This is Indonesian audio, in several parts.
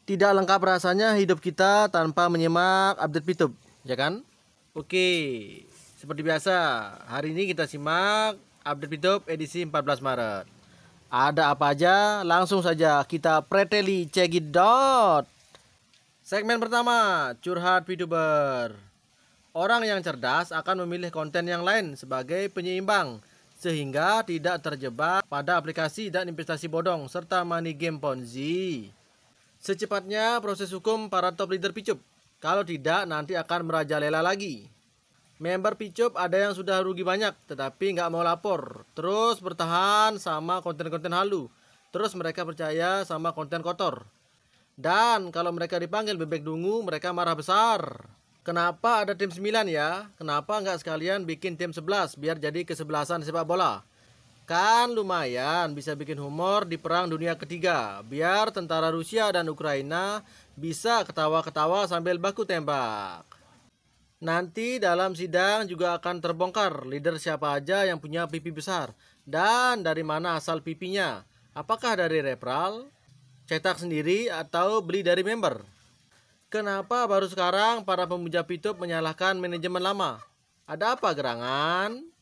Tidak lengkap rasanya hidup kita tanpa menyimak update Pitup, ya kan? Oke, seperti biasa, hari ini kita simak update Pitup edisi 14 Maret. Ada apa aja? Langsung saja kita preteli cekidot. Segmen pertama, curhat Pituber. Orang yang cerdas akan memilih konten yang lain sebagai penyeimbang, sehingga tidak terjebak pada aplikasi dan investasi bodong serta money game Ponzi. Secepatnya proses hukum para top leader Picup. Kalau tidak nanti akan merajalela lagi. Member Picup ada yang sudah rugi banyak tetapi nggak mau lapor. Terus bertahan sama konten-konten halu. Terus mereka percaya sama konten kotor. Dan kalau mereka dipanggil bebek dungu mereka marah besar. Kenapa ada tim 9 ya? Kenapa nggak sekalian bikin tim 11 biar jadi kesebelasan sepak bola? Kan lumayan bisa bikin humor di perang dunia ketiga. Biar tentara Rusia dan Ukraina bisa ketawa-ketawa sambil baku tembak. Nanti dalam sidang juga akan terbongkar leader siapa aja yang punya pipi besar. Dan dari mana asal pipinya. Apakah dari referral, cetak sendiri atau beli dari member? Kenapa baru sekarang para pemuja Pitup menyalahkan manajemen lama? Ada apa gerangan?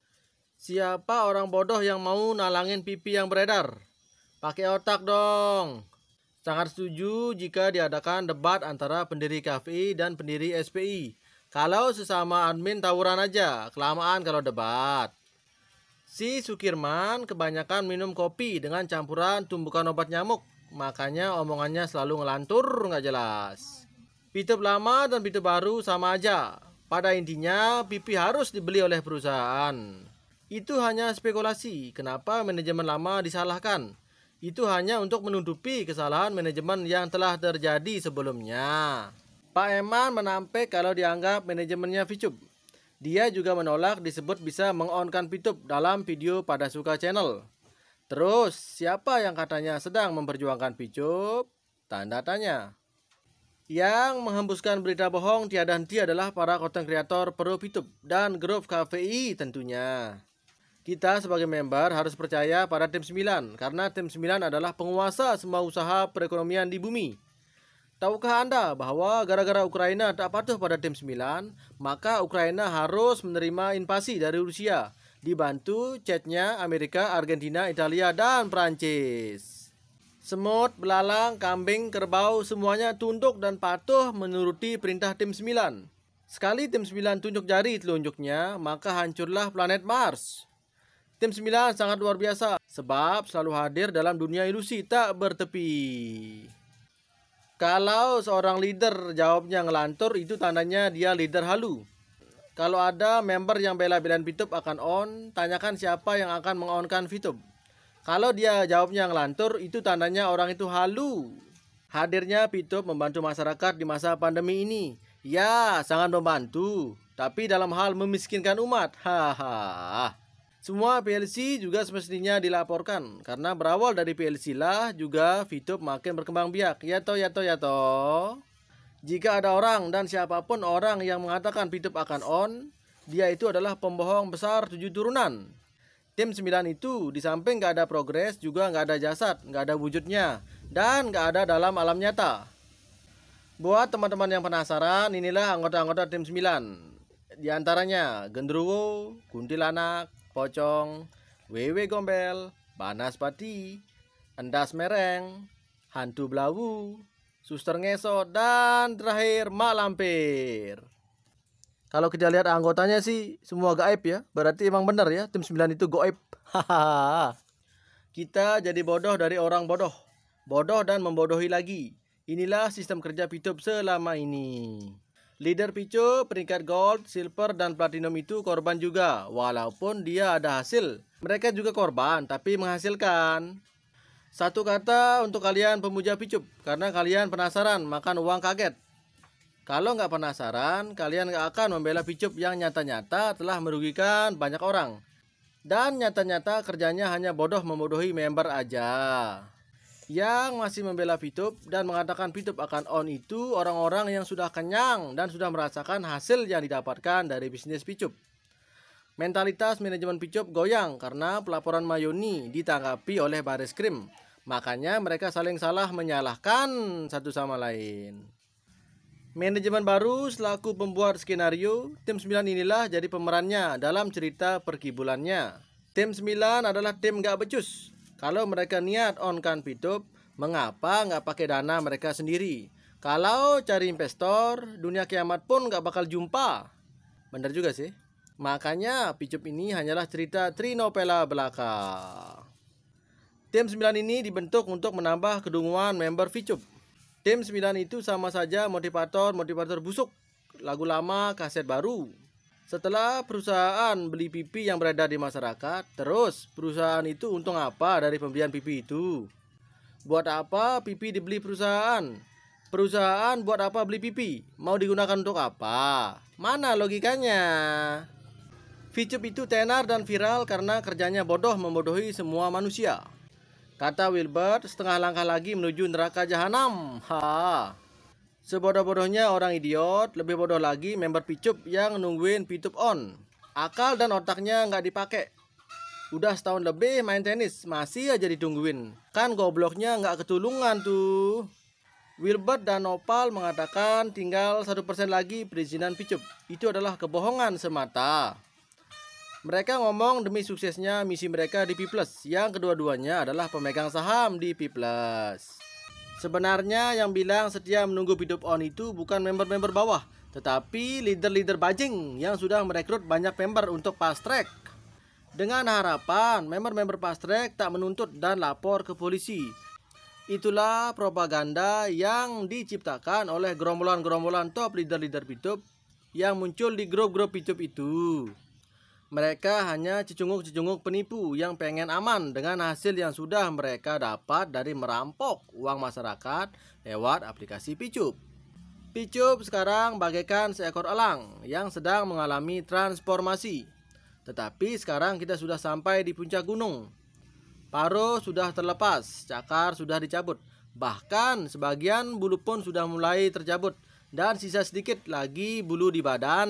Siapa orang bodoh yang mau nalangin pipi yang beredar? Pakai otak dong. Sangat setuju jika diadakan debat antara pendiri KFI dan pendiri SPI. Kalau sesama admin tawuran aja, kelamaan kalau debat. Si Sukirman kebanyakan minum kopi dengan campuran tumbukan obat nyamuk. Makanya omongannya selalu ngelantur nggak jelas. Pitup lama dan Pitup baru sama aja. Pada intinya pipi harus dibeli oleh perusahaan. Itu hanya spekulasi. Kenapa manajemen lama disalahkan? Itu hanya untuk menutupi kesalahan manajemen yang telah terjadi sebelumnya. Pak Eman menampik kalau dianggap manajemennya Picup. Dia juga menolak disebut bisa meng-on-kan Pitup dalam video pada Suka Channel. Terus, siapa yang katanya sedang memperjuangkan Picup? Tanda tanya. Yang menghembuskan berita bohong tiada henti adalah para konten kreator pro Pitup dan grup KFI tentunya. Kita sebagai member harus percaya pada tim 9 karena tim 9 adalah penguasa semua usaha perekonomian di bumi. Tahukah Anda bahwa gara-gara Ukraina tak patuh pada tim 9, maka Ukraina harus menerima invasi dari Rusia, dibantu chatnya Amerika, Argentina, Italia, dan Prancis. Semut, belalang, kambing, kerbau semuanya tunduk dan patuh menuruti perintah tim 9. Sekali tim 9 tunjuk jari telunjuknya, maka hancurlah planet Mars. Tim 9 sangat luar biasa sebab selalu hadir dalam dunia ilusi tak bertepi. Kalau seorang leader jawabnya ngelantur, itu tandanya dia leader halu. Kalau ada member yang bela-belain Pitup akan on, tanyakan siapa yang akan meng-on-kan Pitup. Kalau dia jawabnya ngelantur, itu tandanya orang itu halu. Hadirnya Pitup membantu masyarakat di masa pandemi ini. Ya, sangat membantu. Tapi dalam hal memiskinkan umat. Haha. Semua PLC juga semestinya dilaporkan. Karena berawal dari PLC lah juga Pitup makin berkembang biak. Ya toh. Jika ada orang dan siapapun orang yang mengatakan Pitup akan on, dia itu adalah pembohong besar 7 turunan. Tim 9 itu di samping gak ada progres juga gak ada jasad, gak ada wujudnya, dan gak ada dalam alam nyata. Buat teman-teman yang penasaran, inilah anggota-anggota tim 9. Di antaranya Gendruwo, Kuntilanak, Pocong, Wewe Gombel, Banaspati, Endas Mereng, Hantu Belawu, Suster Ngesot, dan terakhir Mak Lampir. Kalau kita lihat anggotanya sih semua gaib ya. Berarti emang benar ya tim 9 itu gaib. Hahaha. Kita jadi bodoh dari orang bodoh. Bodoh dan membodohi lagi. Inilah sistem kerja Pitup selama ini. Leader Picup peringkat gold, silver, dan platinum itu korban juga. Walaupun dia ada hasil. Mereka juga korban tapi menghasilkan. Satu kata untuk kalian pemuja Picup. Karena kalian penasaran makan uang kaget. Kalau nggak penasaran, kalian nggak akan membela Picup yang nyata-nyata telah merugikan banyak orang. Dan nyata-nyata kerjanya hanya bodoh membodohi member aja. Yang masih membela Pitup dan mengatakan Pitup akan on itu orang-orang yang sudah kenyang dan sudah merasakan hasil yang didapatkan dari bisnis Picup. Mentalitas manajemen Picup goyang karena pelaporan Mayoni ditanggapi oleh Bareskrim Makanya mereka saling salah menyalahkan satu sama lain. Manajemen baru selaku pembuat skenario, tim 9 inilah jadi pemerannya dalam cerita perkibulannya. Tim 9 adalah tim gak becus. Kalau mereka niat onkan Pitup, mengapa nggak pakai dana mereka sendiri? Kalau cari investor, dunia kiamat pun nggak bakal jumpa. Bener juga sih. Makanya Picup ini hanyalah cerita trinovela belaka. Tim 9 ini dibentuk untuk menambah kedunguan member Picup. Tim 9 itu sama saja motivator busuk, lagu lama, kaset baru. Setelah perusahaan beli pipi yang beredar di masyarakat, terus perusahaan itu untung apa dari pembelian pipi itu? Buat apa pipi dibeli perusahaan? Perusahaan buat apa beli pipi? Mau digunakan untuk apa? Mana logikanya? Picup itu tenar dan viral karena kerjanya bodoh membodohi semua manusia. Kata Wilbert, setengah langkah lagi menuju neraka jahanam. Ha. Sebodoh-bodohnya orang idiot, lebih bodoh lagi member Picup yang nungguin Pitup on. Akal dan otaknya nggak dipakai. Udah setahun lebih main tenis, masih aja ditungguin. Kan gobloknya nggak ketulungan tuh. Wilbert dan Nopal mengatakan tinggal 1% lagi perizinan Picup. Itu adalah kebohongan semata. Mereka ngomong demi suksesnya misi mereka di P+, yang kedua-duanya adalah pemegang saham di P+. Sebenarnya yang bilang setia menunggu Pitup on itu bukan member-member bawah, tetapi leader-leader bajing yang sudah merekrut banyak member untuk fast track. Dengan harapan member-member fast track tak menuntut dan lapor ke polisi. Itulah propaganda yang diciptakan oleh gerombolan-gerombolan top leader-leader Pitup yang muncul di grup-grup Pitup itu. Mereka hanya cecunguk-cecunguk penipu yang pengen aman dengan hasil yang sudah mereka dapat dari merampok uang masyarakat lewat aplikasi Picup. Picup sekarang bagaikan seekor elang yang sedang mengalami transformasi. Tetapi sekarang kita sudah sampai di puncak gunung. Paruh sudah terlepas, cakar sudah dicabut. Bahkan sebagian bulu pun sudah mulai tercabut dan sisa sedikit lagi bulu di badan.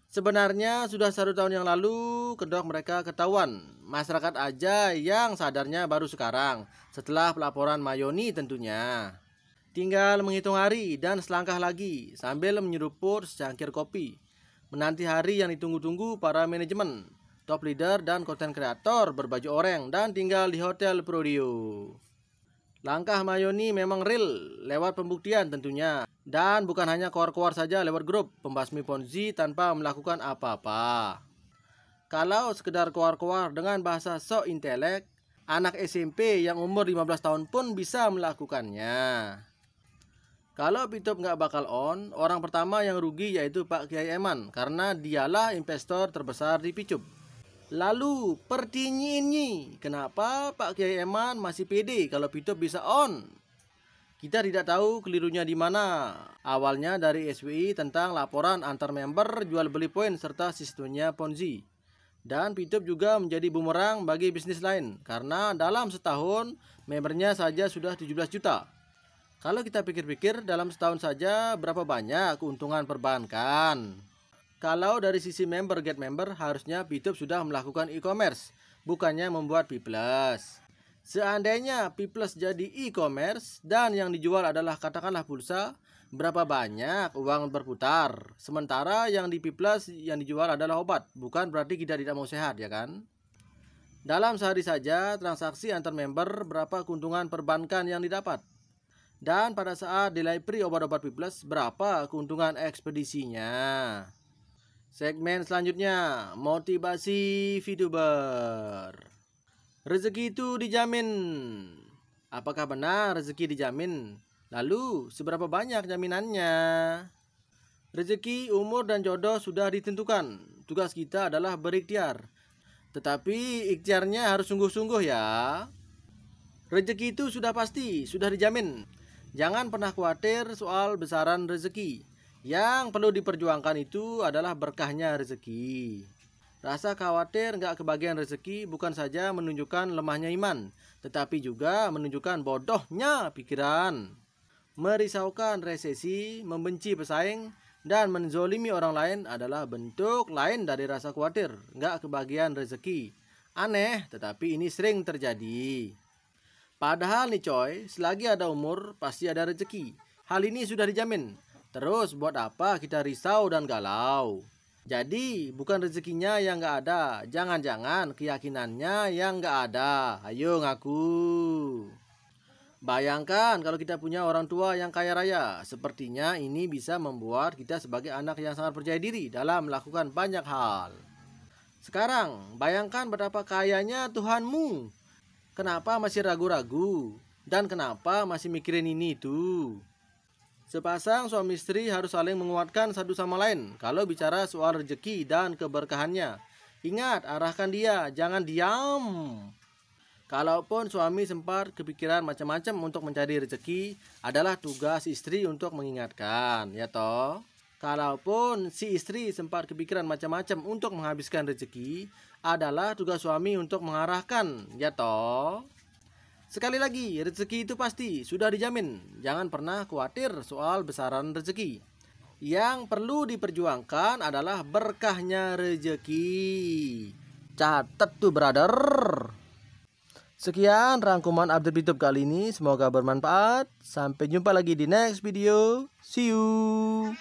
Sebenarnya sudah 1 tahun yang lalu kedok mereka ketahuan. Masyarakat aja yang sadarnya baru sekarang, setelah pelaporan Mayoni tentunya. Tinggal menghitung hari dan selangkah lagi sambil menyeruput secangkir kopi. Menanti hari yang ditunggu-tunggu para manajemen, top leader dan konten kreator berbaju oranye dan tinggal di Hotel Prodio. Langkah Mayoni memang real lewat pembuktian tentunya. Dan bukan hanya keluar-keluar saja lewat grup pembasmi Ponzi tanpa melakukan apa-apa. Kalau sekedar keluar-keluar dengan bahasa sok intelek, anak SMP yang umur 15 tahun pun bisa melakukannya. Kalau Pitup nggak bakal on, orang pertama yang rugi yaitu Pak Kiai Eman karena dialah investor terbesar di Picup. Lalu pertinyiinnya, kenapa Pak Kiai Eman masih pede kalau Pitup bisa on? Kita tidak tahu kelirunya di mana. Awalnya dari SWI tentang laporan antar member jual beli poin serta sistemnya Ponzi. Dan Pitup juga menjadi bumerang bagi bisnis lain karena dalam setahun membernya saja sudah 17 juta. Kalau kita pikir-pikir dalam setahun saja berapa banyak keuntungan perbankan. Kalau dari sisi member get member harusnya Pitup sudah melakukan e-commerce, bukannya membuat P+. Seandainya P+ jadi e-commerce dan yang dijual adalah katakanlah pulsa, berapa banyak uang berputar? Sementara yang di P+ yang dijual adalah obat, bukan berarti kita tidak mau sehat ya kan? Dalam sehari saja transaksi antar member berapa keuntungan perbankan yang didapat? Dan pada saat delivery obat-obat P+, berapa keuntungan ekspedisinya? Segmen selanjutnya, motivasi VTuber. Rezeki itu dijamin. Apakah benar rezeki dijamin? Lalu, seberapa banyak jaminannya? Rezeki, umur, dan jodoh sudah ditentukan. Tugas kita adalah berikhtiar. Tetapi ikhtiarnya harus sungguh-sungguh ya. Rezeki itu sudah pasti, sudah dijamin. Jangan pernah khawatir soal besaran rezeki. Yang perlu diperjuangkan itu adalah berkahnya rezeki. Rasa khawatir nggak kebagian rezeki bukan saja menunjukkan lemahnya iman, tetapi juga menunjukkan bodohnya pikiran. Merisaukan resesi, membenci pesaing, dan menzolimi orang lain adalah bentuk lain dari rasa khawatir, nggak kebagian rezeki. Aneh, tetapi ini sering terjadi. Padahal nih coy, selagi ada umur pasti ada rezeki. Hal ini sudah dijamin. Terus buat apa kita risau dan galau? Jadi bukan rezekinya yang nggak ada, jangan-jangan keyakinannya yang nggak ada. Ayo ngaku. Bayangkan kalau kita punya orang tua yang kaya raya. Sepertinya ini bisa membuat kita sebagai anak yang sangat percaya diri dalam melakukan banyak hal. Sekarang bayangkan betapa kayanya Tuhanmu. Kenapa masih ragu-ragu? Dan kenapa masih mikirin ini itu? Sepasang suami istri harus saling menguatkan satu sama lain kalau bicara soal rezeki dan keberkahannya. Ingat, arahkan dia, jangan diam. Kalaupun suami sempat kepikiran macam-macam untuk mencari rezeki, adalah tugas istri untuk mengingatkan, ya toh? Kalaupun si istri sempat kepikiran macam-macam untuk menghabiskan rezeki, adalah tugas suami untuk mengarahkan, ya toh? Sekali lagi, rezeki itu pasti sudah dijamin. Jangan pernah khawatir soal besaran rezeki. Yang perlu diperjuangkan adalah berkahnya rezeki. Catat tuh, brother. Sekian rangkuman update YouTube kali ini. Semoga bermanfaat. Sampai jumpa lagi di next video. See you.